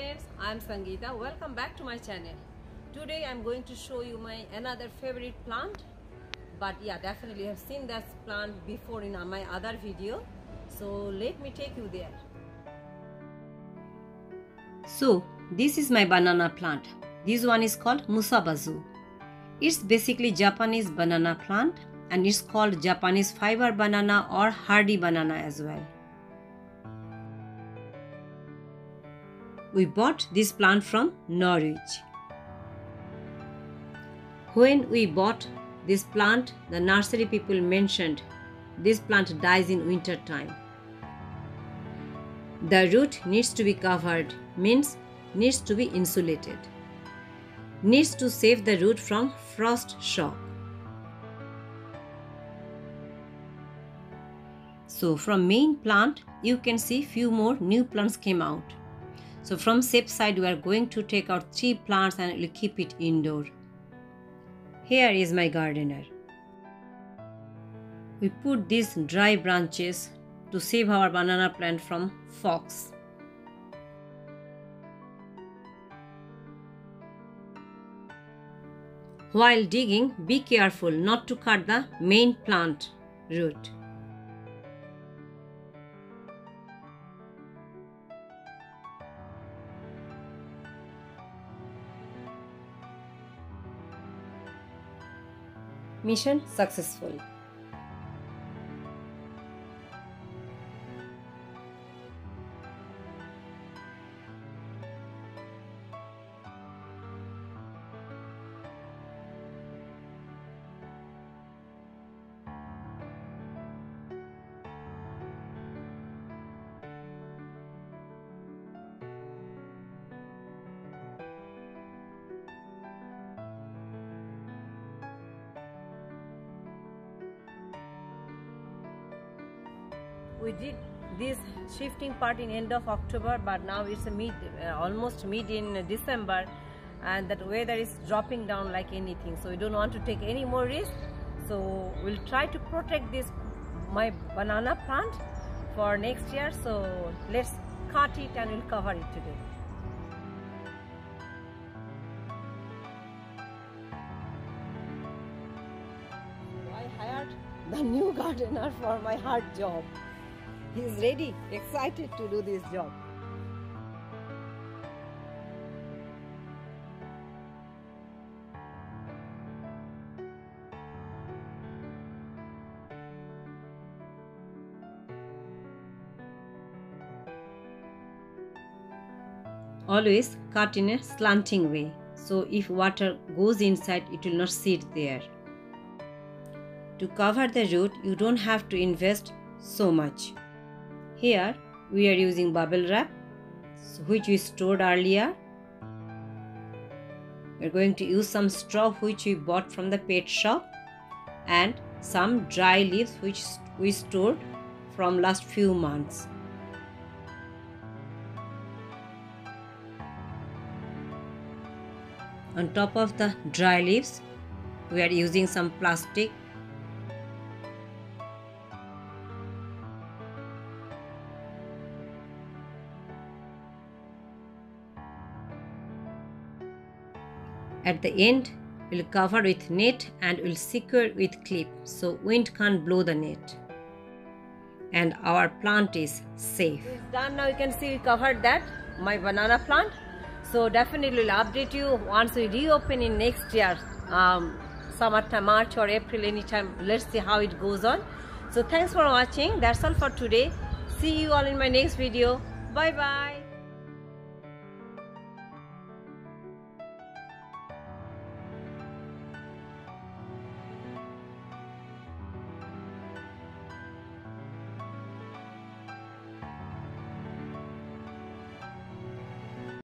friends, I am Sangita. Welcome back to my channel. Today I am going to show you my another favorite plant. But yeah, definitely have seen that plant before in my other video. So let me take you there. So this is my banana plant. This one is called Musa Basjoo. It's basically Japanese banana plant and it's called Japanese fiber banana or hardy banana as well. We bought this plant from Norwich. When we bought this plant, the nursery people mentioned this plant dies in winter time. The root needs to be covered, means needs to be insulated. Needs to save the root from frost shock. So from main plant, you can see few more new plants came out. So from safe side, we are going to take out 3 plants and we'll keep it indoor. Here is my gardener. We put these dry branches to save our banana plant from fox. While digging, be careful not to cut the main plant root. Mission successful. We did this shifting part in end of October, but now it's almost mid in December, and that weather is dropping down like anything. So we don't want to take any more risk. So we'll try to protect my banana plant for next year. So let's cut it and we'll cover it today. I hired the new gardener for my hard job. He's ready, excited to do this job. Always cut in a slanting way, so if water goes inside, it will not sit there. To cover the root, you don't have to invest so much. Here we are using bubble wrap, which we stored earlier. We are going to use some straw which we bought from the pet shop and some dry leaves which we stored from last few months. On top of the dry leaves, we are using some plastic. At the end, we'll cover with net and we'll secure with clip so wind can't blow the net. And our plant is safe. It's done now. You can see we covered that, my banana plant. So definitely we'll update you once we reopen in next year, summertime, March or April, anytime. Let's see how it goes on. So thanks for watching. That's all for today. See you all in my next video. Bye bye.